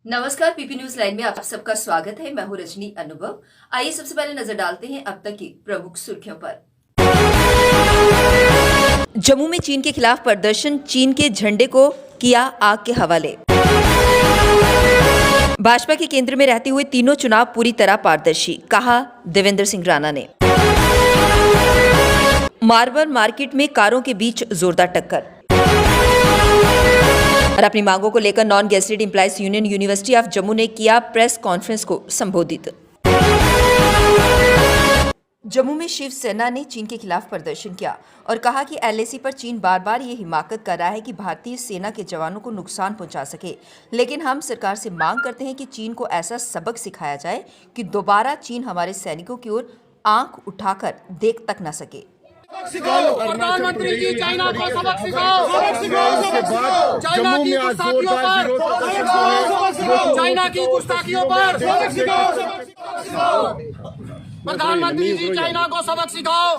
नमस्कार, PP news line में आप सबका स्वागत है। मैं हूं रजनी अनुभव। आइए सबसे पहले नजर डालते हैं अब तक की प्रमुख सुर्खियों पर। जम्मू में चीन के खिलाफ प्रदर्शन, चीन के झंडे को किया आग के हवाले। भाजपा के केंद्र में रहते हुए तीनों चुनाव पूरी तरह पारदर्शी, कहा देवेंद्र सिंह राणा ने। मार्बल मार्केट में कारों के बीच जोरदार टक्कर। और अपनी मांगों को लेकर non gazetted employees union University of Jammu ने किया प्रेस कॉन्फ्रेंस को संबोधित। जम्मू में शिवसेना ने चीन के खिलाफ प्रदर्शन किया और कहा कि एलएसी पर चीन बार बार ये हिमाकत कर रहा है कि भारतीय सेना के जवानों को नुकसान पहुंचा सके, लेकिन हम सरकार से मांग करते हैं कि चीन को ऐसा सबक सिखाया जाए कि दोबारा चीन हमारे सैनिकों की ओर आंख उठाकर देख तक न सके। प्रधानमंत्री जी, चाइना को सबक सिखाओ। चाइना की गुस्ताखियों पर, चाइना की गुस्ताखियों पर प्रधानमंत्री जी, चाइना को सबक सिखाओ।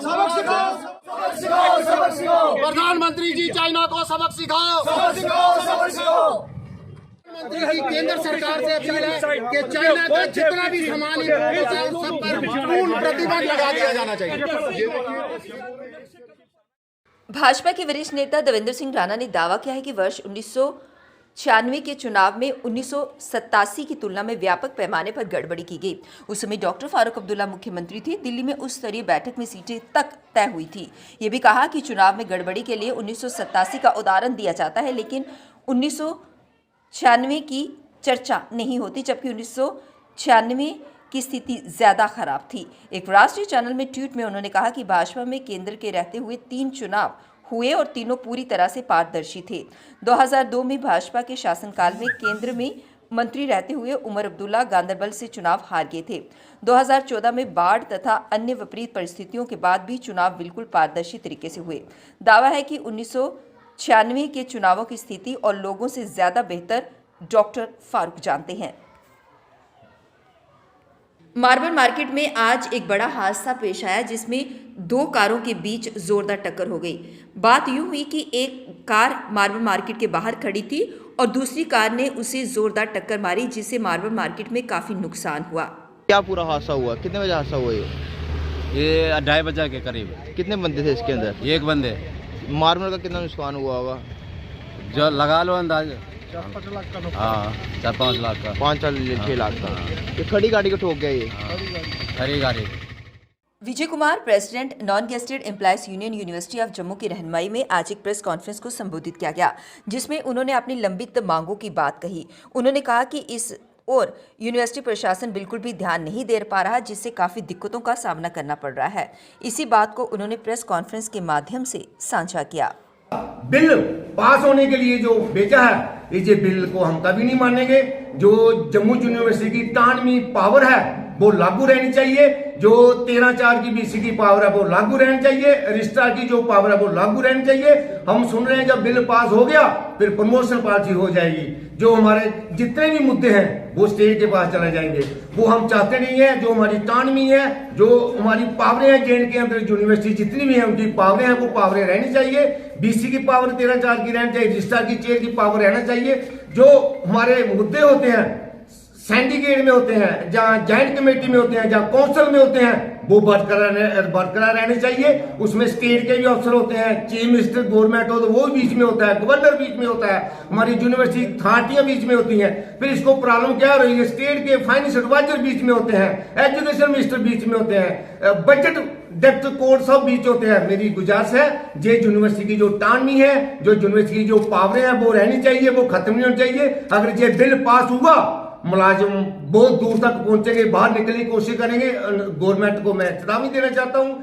प्रधानमंत्री जी, चाइना को सबक सिखाओ। मंत्री जी, केंद्र सरकार से अपील है कि चाइना का जितना भी सामान इम्पोर्ट होता है उन सब पर पूर्ण प्रतिबंध लगा दिया जाना चाहिए। भाजपा के वरिष्ठ नेता देवेंद्र सिंह राणा ने दावा किया है कि वर्ष 1996 के चुनाव में 1987 की तुलना में व्यापक पैमाने पर गड़बड़ी की गई। उस समय डॉक्टर फारूक अब्दुल्ला मुख्यमंत्री थे। दिल्ली में उस स्तरीय बैठक में सीटें तक तय हुई थी। ये भी कहा कि चुनाव में गड़बड़ी के लिए 1987 का उदाहरण दिया जाता है, लेकिन 1996 की चर्चा नहीं होती, जबकि 1996 की स्थिति ज्यादा खराब थी। एक राष्ट्रीय चैनल में ट्वीट में उन्होंने कहा कि भाजपा में केंद्र के रहते हुए 3 चुनाव हुए और तीनों पूरी तरह से पारदर्शी थे। 2002 में भाजपा के शासनकाल में केंद्र में मंत्री रहते हुए उमर अब्दुल्ला गांधरबल से चुनाव हार गए थे। 2014 में बाढ़ तथा अन्य विपरीत परिस्थितियों के बाद भी चुनाव बिल्कुल पारदर्शी तरीके से हुए। दावा है कि 1996 के चुनावों की स्थिति और लोगों से ज्यादा बेहतर डॉक्टर फारूक जानते हैं। मार्बल मार्केट में आज एक बड़ा हादसा पेश आया, जिसमें 2 कारों के बीच जोरदार टक्कर हो गई। बात यूं हुई कि एक कार मार्बल मार्केट के बाहर खड़ी थी और दूसरी कार ने उसे जोरदार टक्कर मारी, जिससे मार्बल मार्केट में काफी नुकसान हुआ। क्या पूरा हादसा हुआ? कितने बजे हादसा हुआ ये 2:30 बजे के करीब। कितने बंदे थे इसके अंदर? एक बंदे। मार्बल का कितना नुकसान हुआ होगा? जो लगा लो अंदाज 4-5 लाख का। 5-6 लाख का। ये खड़ी गाड़ी को ठोक गया ये? खड़ी गाड़ी। Vijay Kumar, president non gazetted employees union University of Jammu की रहनुमाई में आज एक प्रेस कॉन्फ्रेंस को संबोधित किया गया, जिसमें उन्होंने अपनी लंबित मांगों की बात कही। उन्होंने कहा कि इस और यूनिवर्सिटी प्रशासन बिल्कुल भी ध्यान नहीं दे पा रहा, जिससे काफी दिक्कतों का सामना करना पड़ रहा है। इसी बात को उन्होंने प्रेस कॉन्फ्रेंस के माध्यम से साझा किया। बिल पास होने के लिए जो भेजा है, इस बिल को हम कभी नहीं मानेंगे। जो जम्मू यूनिवर्सिटी की टानवी पावर है वो लागू रहनी चाहिए। जो 13/4 की बीसी की पावर है वो लागू रहनी चाहिए। रजिस्ट्रार की जो पावर है वो लागू रहनी चाहिए। हम सुन रहे हैं जब बिल पास हो गया फिर प्रमोशन पॉलिसी हो जाएगी। जो हमारे जितने भी मुद्दे हैं वो स्टेट के पास चले जाएंगे। वो हम चाहते नहीं है। जो हमारी टानवी है, जो हमारी पावरें हैं, जेएंड के अंदर यूनिवर्सिटी जितनी भी है उनकी पावरें हैं वो पावरें रहनी चाहिए। बीसी की पावर 13/4 की रहनी चाहिए। रजिस्ट्रार की चेयर की पावर रहना चाहिए। जो हमारे मुद्दे होते हैं सिंडिकेट में होते हैं, जहां जॉइंट कमेटी में होते हैं, जहां काउंसिल में होते हैं, वो बरकरार रहने चाहिए। उसमें स्टेट के भी अफसर होते हैं, चीफ मिनिस्टर गवर्नमेंट हो तो वो बीच में होता है, गवर्नर बीच में होता है, हमारी यूनिवर्सिटी अथॉरिटियां बीच में होती हैं। फिर इसको प्रॉब्लम क्या हो रही है? स्टेट के फाइनेंस एडवाइजर बीच में होते हैं, एजुकेशन मिनिस्टर बीच में होते हैं, बजट डेप्थ कोड सब बीच होते हैं। मेरी गुजारिश है जे यूनिवर्सिटी की जो टानवी है, जो यूनिवर्सिटी की जो पावरें हैं वो रहनी चाहिए, वो खत्म नहीं होनी चाहिए। अगर ये बिल पास हुआ मुलाजिम बहुत दूर तक पहुंचेंगे, बाहर निकलने की कोशिश करेंगे। गवर्नमेंट को मैं चेतावनी देना चाहता हूं,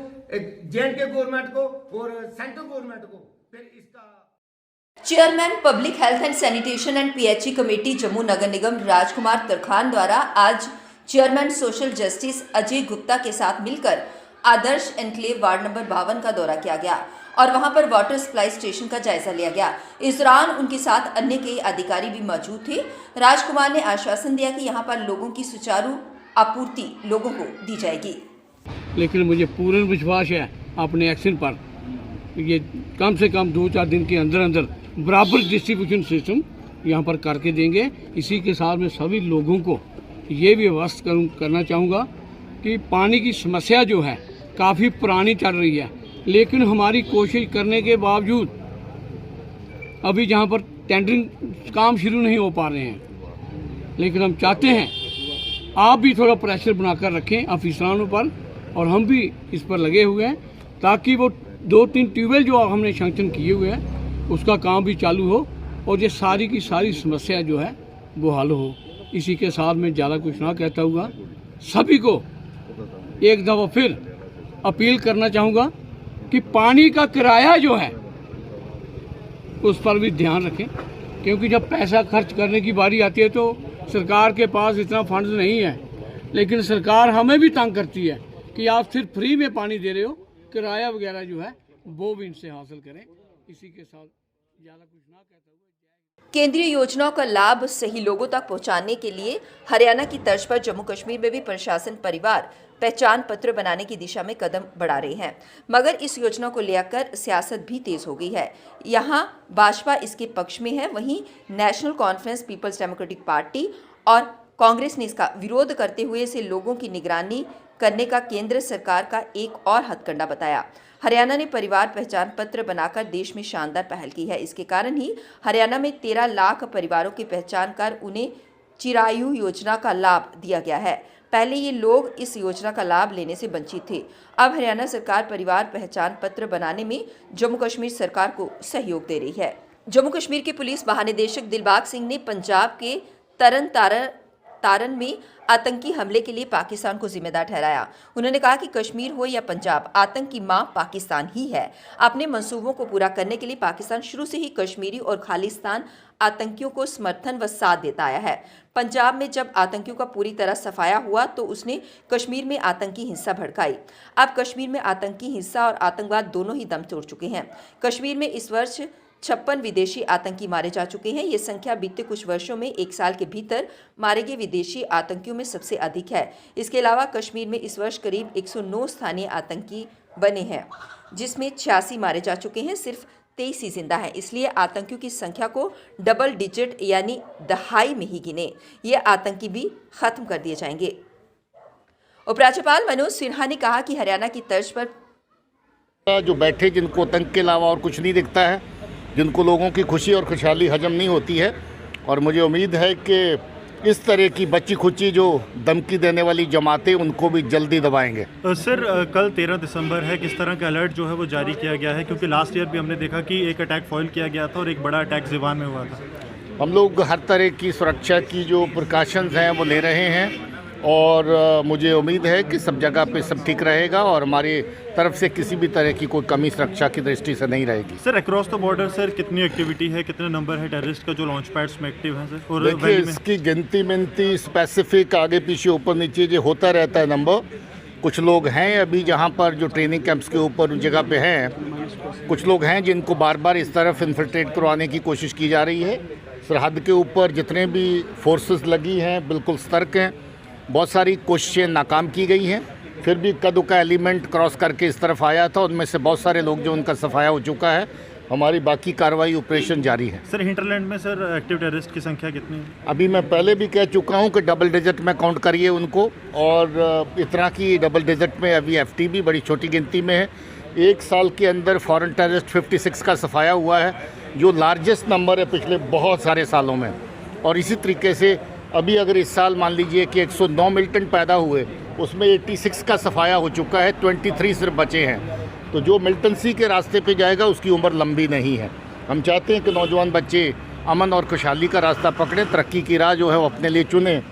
जेएंड के गवर्नमेंट को और सेंट्रल गवर्नमेंट को। फिर इसका chairman public health and sanitation and PHE committee Jammu Nagar Nigam Rajkumar Tarkhan द्वारा आज chairman social justice Ajay Gupta के साथ मिलकर आदर्श एनक्लेव वार्ड नंबर 52 का दौरा किया गया और वहां पर वाटर सप्लाई स्टेशन का जायजा लिया गया। इस दौरान उनके साथ अन्य कई अधिकारी भी मौजूद थे। राजकुमार ने आश्वासन दिया कि यहां पर लोगों की सुचारू आपूर्ति लोगों को दी जाएगी। लेकिन मुझे पूर्ण विश्वास है अपने एक्शन पर, ये कम से कम 2-4 दिन के अंदर अंदर बराबर डिस्ट्रीब्यूशन सिस्टम यहाँ पर करके देंगे। इसी के साथ में सभी लोगों को ये भी व्यवस्था करना चाहूँगा कि पानी की समस्या जो है काफ़ी पुरानी चल रही है, लेकिन हमारी कोशिश करने के बावजूद अभी जहाँ पर टेंडरिंग काम शुरू नहीं हो पा रहे हैं, लेकिन हम चाहते हैं आप भी थोड़ा प्रेशर बनाकर रखें अफसरानों पर, और हम भी इस पर लगे हुए हैं ताकि वो 2-3 ट्यूबवेल जो हमने सैंक्शन किए हुए हैं उसका काम भी चालू हो और ये सारी की सारी समस्या जो है वो हल हो। इसी के साथ में ज़्यादा कुछ ना कहता हुआ सभी को एक दफ़ा फिर अपील करना चाहूँगा कि पानी का किराया जो है उस पर भी ध्यान रखें, क्योंकि जब पैसा खर्च करने की बारी आती है तो सरकार के पास इतना फंड नहीं है, लेकिन सरकार हमें भी तंग करती है कि आप सिर्फ फ्री में पानी दे रहे हो, किराया वगैरह जो है वो भी इनसे हासिल करें। इसी के साथ ज़्यादा कुछ ना कहता हुआ केंद्रीय योजनाओं का लाभ सही लोगों तक पहुंचाने के लिए हरियाणा की तर्ज पर जम्मू कश्मीर में भी प्रशासन परिवार पहचान पत्र बनाने की दिशा में कदम बढ़ा रहे हैं, मगर इस योजना को लेकर सियासत भी तेज हो गई है। यहां भाजपा इसके पक्ष में है, वहीं national conference, peoples democratic party और कांग्रेस ने इसका विरोध करते हुए इसे लोगों की निगरानी करने का केंद्र सरकार का एक और हथकंडा बताया। हरियाणा ने परिवार पहचान पत्र बनाकर देश में शानदार पहल की है। इसके कारण ही हरियाणा में 13 लाख परिवारों की पहचान कर उन्हें चिरायु योजना का लाभ दिया गया है। पहले ये लोग इस योजना का लाभ लेने से वंचित थे। अब हरियाणा सरकार परिवार पहचान पत्र बनाने में जम्मू कश्मीर सरकार को सहयोग दे रही है। जम्मू कश्मीर के पुलिस महानिदेशक दिलबाग सिंह ने पंजाब के तारन में आतंकी हमले के लिए पाकिस्तान को जिम्मेदार ठहराया। उन्होंने कहा कि कश्मीर हो या पंजाब, आतंक की मां पाकिस्तान ही है। अपने मंसूबों को पूरा करने के लिए पाकिस्तान शुरू से ही कश्मीरी और खालिस्तान आतंकियों को समर्थन व साथ देता आया है। पंजाब में जब आतंकियों का पूरी तरह सफाया हुआ तो उसने कश्मीर में आतंकी हिंसा भड़काई। अब कश्मीर में आतंकी हिंसा और आतंकवाद दोनों ही दम तोड़ चुके हैं। कश्मीर में इस वर्ष 56 विदेशी आतंकी मारे जा चुके हैं। ये संख्या बीते कुछ वर्षों में 1 साल के भीतर मारे गए विदेशी आतंकियों में सबसे अधिक है। इसके अलावा कश्मीर में इस वर्ष करीब 109 स्थानीय आतंकी बने हैं, जिसमें 86 मारे जा चुके हैं, सिर्फ 23 ही जिंदा हैं। इसलिए आतंकियों की संख्या को डबल डिजिट यानी दहाई में ही गिने। ये आतंकी भी खत्म कर दिए जाएंगे। उपराज्यपाल मनोज सिन्हा ने कहा कि हरियाणा की तर्ज पर जो बैठे जिनको आतंक के अलावा और कुछ नहीं दिखता है, जिनको लोगों की खुशी और खुशहाली हजम नहीं होती है, और मुझे उम्मीद है कि इस तरह की बच्ची खुची जो धमकी देने वाली जमातें उनको भी जल्दी दबाएंगे। सर, कल 13 दिसंबर है, किस तरह का अलर्ट जो है वो जारी किया गया है? क्योंकि लास्ट ईयर भी हमने देखा कि एक अटैक फॉइल किया गया था और एक बड़ा अटैक ज़िवान में हुआ था। हम लोग हर तरह की सुरक्षा की जो प्रिकॉशंस हैं वो ले रहे हैं, और मुझे उम्मीद है कि सब जगह पे सब ठीक रहेगा और हमारी तरफ से किसी भी तरह की कोई कमी सुरक्षा की दृष्टि से नहीं रहेगी। Sir, across the border sir कितनी एक्टिविटी है, कितने नंबर है टेररिस्ट का जो लॉन्च पैड्स में एक्टिव हैं सर? और देखिए, इसकी गिनती मिनती स्पेसिफिक आगे पीछे ऊपर नीचे जो होता रहता है नंबर। कुछ लोग हैं अभी जहाँ पर जो ट्रेनिंग कैंप्स के ऊपर उन जगह पे हैं, कुछ लोग हैं जिनको बार बार इस तरफ इन्फिल्ट्रेट करवाने की कोशिश की जा रही है। सरहद के ऊपर जितने भी फोर्सेस लगी हैं बिल्कुल सतर्क हैं। बहुत सारी कोशिशें नाकाम की गई हैं, फिर भी कद का एलिमेंट क्रॉस करके इस तरफ आया था। उनमें से बहुत सारे लोग जो उनका सफाया हो चुका है। हमारी बाकी कार्रवाई ऑपरेशन जारी है। सर, हिंटरलैंड में सर एक्टिव टेररिस्ट की संख्या कितनी है? अभी मैं पहले भी कह चुका हूं कि डबल डिजिट में काउंट करिए उनको, और इतना की डबल डिजिट में अभी एफटीबी बड़ी छोटी गिनती में है। 1 साल के अंदर फॉरेन टेररिस्ट 56 का सफाया हुआ है, जो लार्जेस्ट नंबर है पिछले बहुत सारे सालों में। और इसी तरीके से अभी अगर इस साल मान लीजिए कि 109 मिलिटेंट पैदा हुए, उसमें 86 का सफाया हो चुका है, 23 सिर्फ बचे हैं। तो जो मिलिटेंसी के रास्ते पे जाएगा उसकी उम्र लंबी नहीं है। हम चाहते हैं कि नौजवान बच्चे अमन और खुशहाली का रास्ता पकड़ें, तरक्की की राह जो है वो अपने लिए चुनें।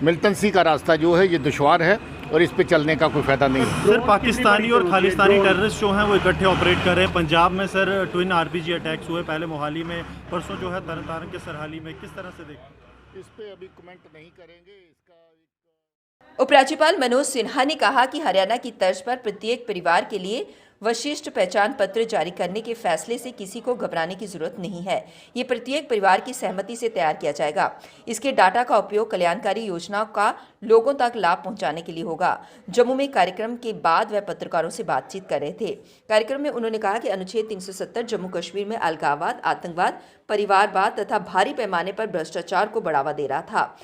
मिलिटेंसी का रास्ता जो है ये दुश्वार है और इस पे चलने का कोई फायदा नहीं है। सर, पाकिस्तानी और खालिस्तानी टेररिस्ट जो हैं वो इकट्ठे ऑपरेट कर रहे हैं। पंजाब में सर ट्विन आरपीजी अटैक्स हुए, पहले मोहाली में, परसों जो है तरन तारण के सरहाली में। किस तरह से देखते हैं? इस पे अभी कमेंट नहीं करेंगे। इसका उपराज्यपाल मनोज सिन्हा ने कहा कि हरियाणा की तर्ज पर प्रत्येक परिवार के लिए वशिष्ठ पहचान पत्र जारी करने के फैसले से किसी को घबराने की जरूरत नहीं है। ये प्रत्येक परिवार की सहमति से तैयार किया जाएगा। इसके डाटा का उपयोग कल्याणकारी योजनाओं का लोगों तक लाभ पहुंचाने के लिए होगा। जम्मू में कार्यक्रम के बाद वह पत्रकारों से बातचीत कर रहे थे। कार्यक्रम में उन्होंने कहा कि अनुच्छेद 370 जम्मू कश्मीर में अलगाववाद, आतंकवाद, परिवारवाद तथा भारी पैमाने पर भ्रष्टाचार को बढ़ावा दे रहा था।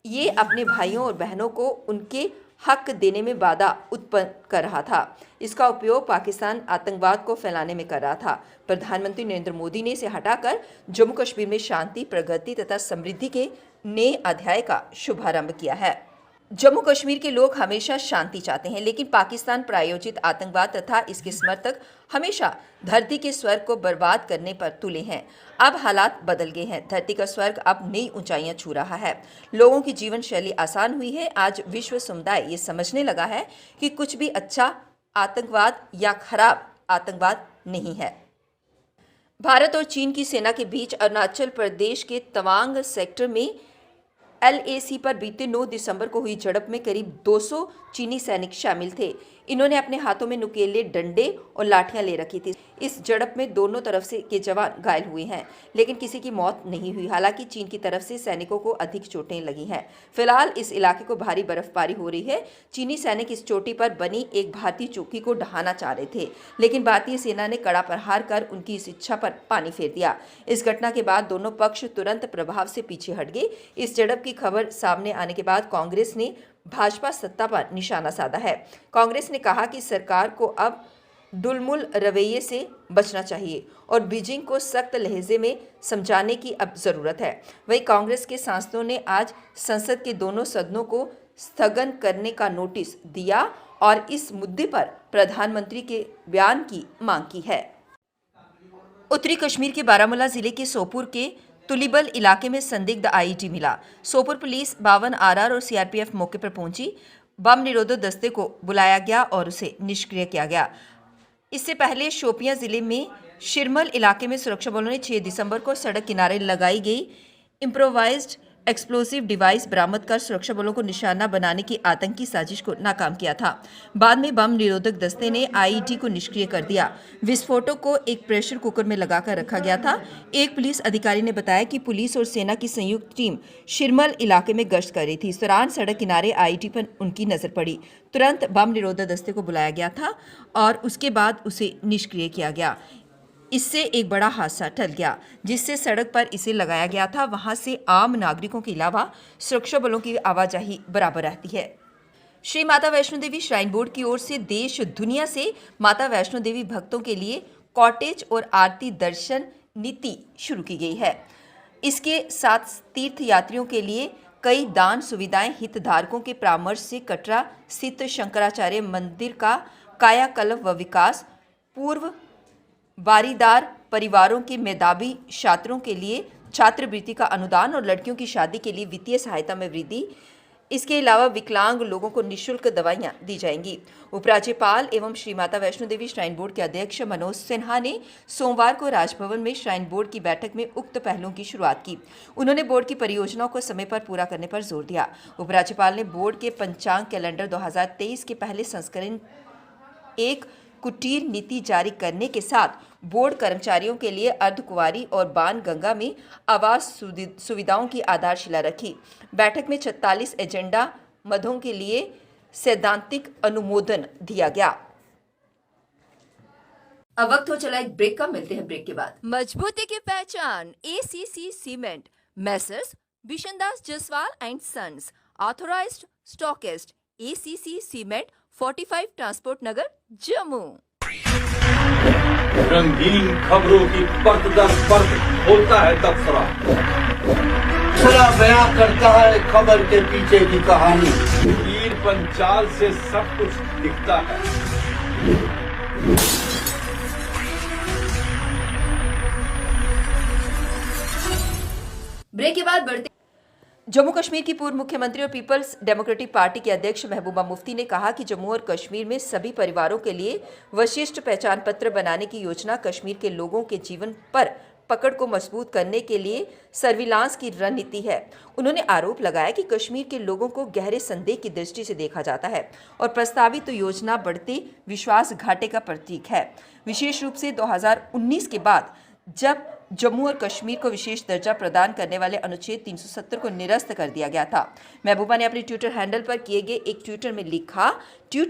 ये अपने भाइयों और बहनों को उनके हक देने में बाधा उत्पन्न कर रहा था। इसका उपयोग पाकिस्तान आतंकवाद को फैलाने में कर रहा था। प्रधानमंत्री नरेंद्र मोदी ने इसे हटाकर जम्मू कश्मीर में शांति, प्रगति तथा समृद्धि के नए अध्याय का शुभारंभ किया है। जम्मू कश्मीर के लोग हमेशा शांति चाहते हैं, लेकिन पाकिस्तान प्रायोजित आतंकवाद तथा इसके समर्थक हमेशा धरती के स्वर्ग को बर्बाद करने पर तुले हैं। अब हालात बदल गए हैं। धरती का स्वर्ग अब नई ऊंचाइयां छू रहा है। लोगों की जीवन शैली आसान हुई है। आज विश्व समुदाय ये समझने लगा है कि कुछ भी अच्छा आतंकवाद या खराब आतंकवाद नहीं है। भारत और चीन की सेना के बीच अरुणाचल प्रदेश के तवांग सेक्टर में LAC पर बीते 9 दिसंबर को हुई झड़प में करीब 200 चीनी सैनिक शामिल थे। इन्होंने अपने हाथों में नुकीले डंडे और लाठियां ले रखी थी। इस झड़प में दोनों तरफ से के जवान घायल हुए हैं, लेकिन किसी की मौत नहीं हुई। हालांकि चीन की तरफ से सैनिकों को अधिक चोटें लगी हैं। फिलहाल इस इलाके को भारी बर्फबारी हो रही है। चीनी सैनिक इस चोटी पर बनी एक भारतीय चौकी को ढहाना चाह रहे थे, लेकिन भारतीय सेना ने कड़ा प्रहार कर उनकी इस इच्छा पर पानी फेर दिया। इस घटना के बाद दोनों पक्ष तुरंत प्रभाव से पीछे हट गए। इस झड़प की खबर सामने आने के बाद कांग्रेस ने भाजपा सत्ता पर निशाना साधा है। कांग्रेस ने कहा कि सरकार को अब डुलमुल रवैये से बचना चाहिए और बीजिंग को सख्त लहजे में समझाने की अब जरूरत है। वहीं कांग्रेस के सांसदों ने आज संसद के दोनों सदनों को स्थगन करने का नोटिस दिया और इस मुद्दे पर प्रधानमंत्री के बयान की मांग की है। उत्तरी कश्मीर के बारामूला जिले के सोपुर के तुलिबल इलाके में संदिग्ध IED मिला। सोपुर पुलिस 52 RR और CRPF मौके पर पहुंची। बम निरोधक दस्ते को बुलाया गया और उसे निष्क्रिय किया गया। इससे पहले शोपियां जिले में शिरमल इलाके में सुरक्षा बलों ने 6 दिसंबर को सड़क किनारे लगाई गई इम्प्रोवाइज्ड एक्सप्लोसिव डिवाइस बरामद कर सुरक्षा बलों को निशाना बनाने की आतंकी साजिश को नाकाम किया था। बाद में बम निरोधक दस्ते ने IED को निष्क्रिय कर दिया। विस्फोटक को एक प्रेशर कुकर में लगाकर रखा गया था। एक पुलिस अधिकारी ने बताया कि पुलिस और सेना की संयुक्त टीम शिरमल इलाके में गश्त कर रही थी। इस दौरान सड़क किनारे IED पर उनकी नजर पड़ी। तुरंत बम निरोधक दस्ते को बुलाया गया था और उसके बाद उसे निष्क्रिय किया गया। इससे एक बड़ा हादसा टल गया। जिससे सड़क पर इसे लगाया गया था, वहां से आम नागरिकों के अलावा सुरक्षा बलों की आवाजाही बराबर रहती है। श्री माता वैष्णो देवी श्राइन बोर्ड की ओर से देश दुनिया से माता वैष्णो देवी भक्तों के लिए कॉटेज और आरती दर्शन नीति शुरू की गई है। इसके साथ तीर्थ यात्रियों के लिए कई दान सुविधाएं हितधारकों के परामर्श से कटरा स्थित शंकराचार्य मंदिर का कायाकल्प व विकास, पूर्व बारीदार परिवारों के मेधावी छात्रों के लिए छात्रवृत्ति का अनुदान और लड़कियों की शादी के लिए वित्तीय सहायता में वृद्धि। इसके अलावा विकलांग लोगों को निःशुल्क दवाइयां दी जाएंगी। उपराज्यपाल एवं श्री माता वैष्णो देवी श्राइन बोर्ड के अध्यक्ष मनोज सिन्हा ने सोमवार को राजभवन में श्राइन बोर्ड की बैठक में उक्त पहलों की शुरुआत की। उन्होंने बोर्ड की परियोजनाओं को समय पर पूरा करने पर जोर दिया। उपराज्यपाल ने बोर्ड के पंचांग कैलेंडर 2023 के पहले संस्करण एक कुटीर नीति जारी करने के साथ बोर्ड कर्मचारियों के लिए अर्धकुंवारी और बाण गंगा में आवास सुविधाओं की आधारशिला रखी। बैठक में 46 एजेंडा मदों के लिए सैद्धांतिक अनुमोदन दिया गया। अब वक्त हो चला एक ब्रेक का, मिलते हैं ब्रेक के बाद। मजबूती की पहचान ACC cement, messrs Bishandas Jaswal and sons, authorised stockist, ACC cement, 45 transport Nagar, Jammu. रंगीन खबरों की परत दर परत होता है तबसरा, बयां करता है खबर के पीछे की कहानी। तीर पंचाल से सब कुछ दिखता है। ब्रेक के बाद बढ़ते। जम्मू कश्मीर की पूर्व मुख्यमंत्री और पीपल्स डेमोक्रेटिक पार्टी के अध्यक्ष महबूबा मुफ्ती ने कहा कि जम्मू और कश्मीर में सभी परिवारों के लिए वशिष्ठ पहचान पत्र बनाने की योजना कश्मीर के लोगों के जीवन पर पकड़ को मजबूत करने के लिए सर्विलांस की रणनीति है। उन्होंने आरोप लगाया कि कश्मीर के लोगों को गहरे संदेह की दृष्टि से देखा जाता है और प्रस्तावित योजना बढ़ते विश्वास घाटे का प्रतीक है। विशेष रूप से 2019 के बाद जब जम्मू और कश्मीर को विशेष दर्जा प्रदान करने वाले अनुच्छेद 370 को निरस्त कर दिया गया था। महबूबा ने अपने ट्विटर हैंडल पर किए गए एक ट्वीट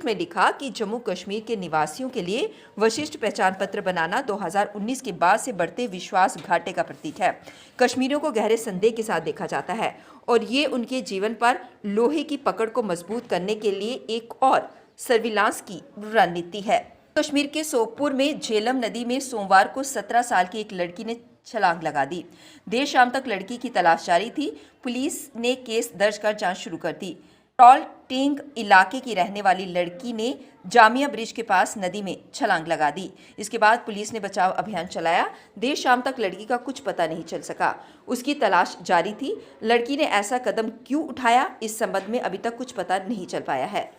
में लिखा कि जम्मू कश्मीर के निवासियों के लिए विशिष्ट पहचान पत्र बनाना 2019 के बाद से बढ़ते विश्वास घाटे का प्रतीक है। कश्मीरियों को गहरे संदेह के साथ देखा जाता है और ये उनके जीवन पर लोहे की पकड़ को मजबूत करने के लिए एक और सर्विलांस की रणनीति है। कश्मीर के सोपोर में झेलम नदी में सोमवार को 17 साल की एक लड़की ने छलांग लगा दी। देर शाम तक लड़की की तलाश जारी थी। पुलिस ने केस दर्ज कर जांच शुरू कर दी। टॉल टेंग इलाके की रहने वाली लड़की ने जामिया ब्रिज के पास नदी में छलांग लगा दी। इसके बाद पुलिस ने बचाव अभियान चलाया। देर शाम तक लड़की का कुछ पता नहीं चल सका। उसकी तलाश जारी थी। लड़की ने ऐसा कदम क्यों उठाया, इस संबंध में अभी तक कुछ पता नहीं चल पाया है।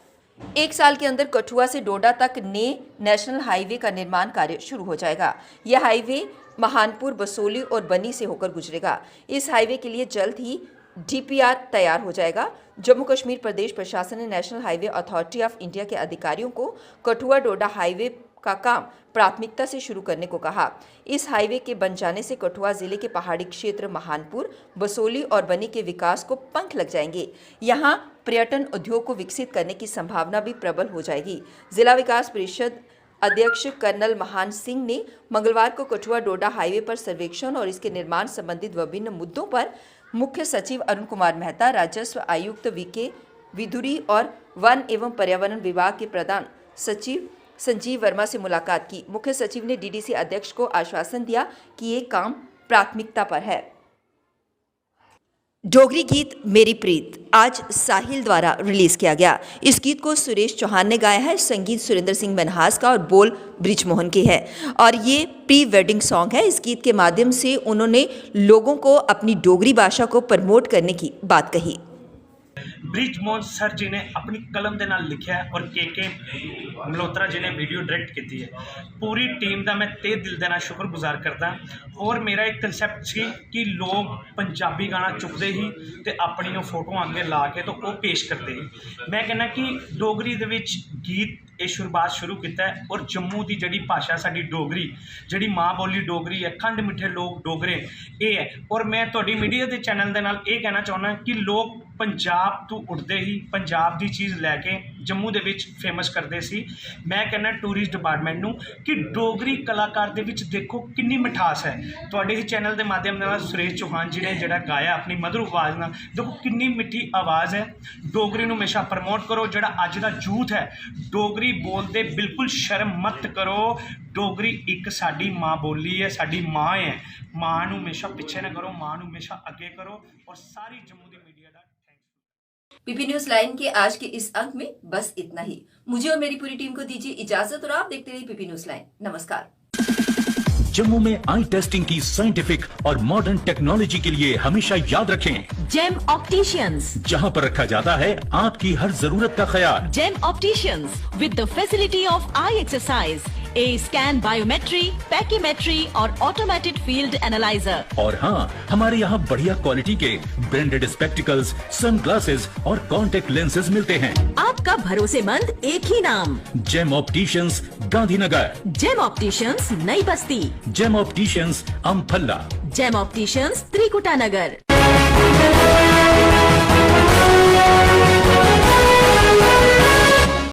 एक साल के अंदर कठुआ से डोडा तक नेशनल हाईवे का निर्माण कार्य शुरू हो जाएगा। यह हाईवे महानपुर, बसोली और बनी से होकर गुजरेगा। इस हाईवे के लिए जल्द ही डीपीआर तैयार हो जाएगा। जम्मू कश्मीर प्रदेश प्रशासन ने national highway authority of India के अधिकारियों को कठुआ डोडा हाईवे का काम प्राथमिकता से शुरू करने को कहा। इस हाईवे के बन जाने से कठुआ जिले के पहाड़ी क्षेत्र महानपुर, बसोली और बनी के विकास को पंख लग जाएंगे। यहाँ पर्यटन उद्योग को विकसित करने की संभावना भी प्रबल हो जाएगी। जिला विकास परिषद अध्यक्ष कर्नल महान सिंह ने मंगलवार को कठुआ डोडा हाईवे पर सर्वेक्षण और इसके निर्माण संबंधित विभिन्न मुद्दों पर मुख्य सचिव अरुण कुमार मेहता, राजस्व आयुक्त वीके विधुरी और वन एवं पर्यावरण विभाग के प्रधान सचिव संजीव वर्मा से मुलाकात की। मुख्य सचिव ने डीडीसी अध्यक्ष को आश्वासन दिया कि ये काम प्राथमिकता पर है। डोगरी गीत मेरी प्रीत आज साहिल द्वारा रिलीज किया गया। इस गीत को सुरेश चौहान ने गाया है। संगीत सुरेंद्र सिंह मनहास का और बोल ब्रिजमोहन के है और ये प्री वेडिंग सॉन्ग है। इस गीत के माध्यम से उन्होंने लोगों को अपनी डोगरी भाषा को प्रमोट करने की बात कही। ब्रिजमोहन सर जी ने अपनी कलम के नाल लिखा है और के मल्होत्रा जी ने वीडियो डायरेक्ट की है। पूरी टीम का मैं तहे दिल देना शुक्रगुजार करता। और मेरा एक कंसैप्ट सी कि लोग पंजाबी गाना चुकते ही तो अपनी फोटो अगे ला के तो वो पेश करते ही। मैं कहना कि डोगरी दे विच गीत ये शुरुआत शुरू किया है और जम्मू की जी भाषा साडी डोगरी जी माँ बोली डोगरी है, खंड मिठे लोग डोगरे ये है। और मैं थोड़ी मीडिया के चैनल के नाल ये कहना चाहना कि लोग पंजाब तो उठते ही पंजाब की चीज़ लैके जम्मू दे विच फेमस करते सी। मैं कहना टूरिस्ट डिपार्टमेंट नूं कि डोगरी कलाकार दे विच देखो कितनी मिठास है। थोड़े ही चैनल के माध्यम नाल सुरेश चौहान जी ने जिहड़ा गाया अपनी मधुर आवाज़ नाल, देखो कितनी मिठी आवाज़ है। डोगरी नूं हमेशा प्रमोट करो। जिहड़ा अज दा यूथ है डोगरी बोलते बिल्कुल शर्म मत करो। डोगरी एक साडी माँ बोली है, साडी माँ है। माँ नूं हमेशा पिछे ना करो, माँ नूं हमेशा अगे करो। और सारी जम्मू की मीडिया का पीपी न्यूज लाइन के आज के इस अंक में बस इतना ही। मुझे और मेरी पूरी टीम को दीजिए इजाजत और आप देखते रहिए पीपी न्यूज लाइन। नमस्कार। जम्मू में आई टेस्टिंग की साइंटिफिक और मॉडर्न टेक्नोलॉजी के लिए हमेशा याद रखें जेम ऑप्टिशियंस, जहां पर रखा जाता है आपकी हर जरूरत का ख्याल। Gem opticians with the facility of eye exercise, A scan, biometry, pachymetry और ऑटोमेटेड फील्ड एनालाइजर। और हाँ, हमारे यहाँ बढ़िया क्वालिटी के ब्रांडेड स्पेक्टिकल्स, सनग्लासेस और कॉन्टेक्ट लेंसेज मिलते हैं। आपका भरोसेमंद एक ही नाम, Gem Opticians, Gandhinagar. Gem Opticians, Nai Basti. Gem Opticians, Amphalla. Gem Opticians, Trikuta नगर।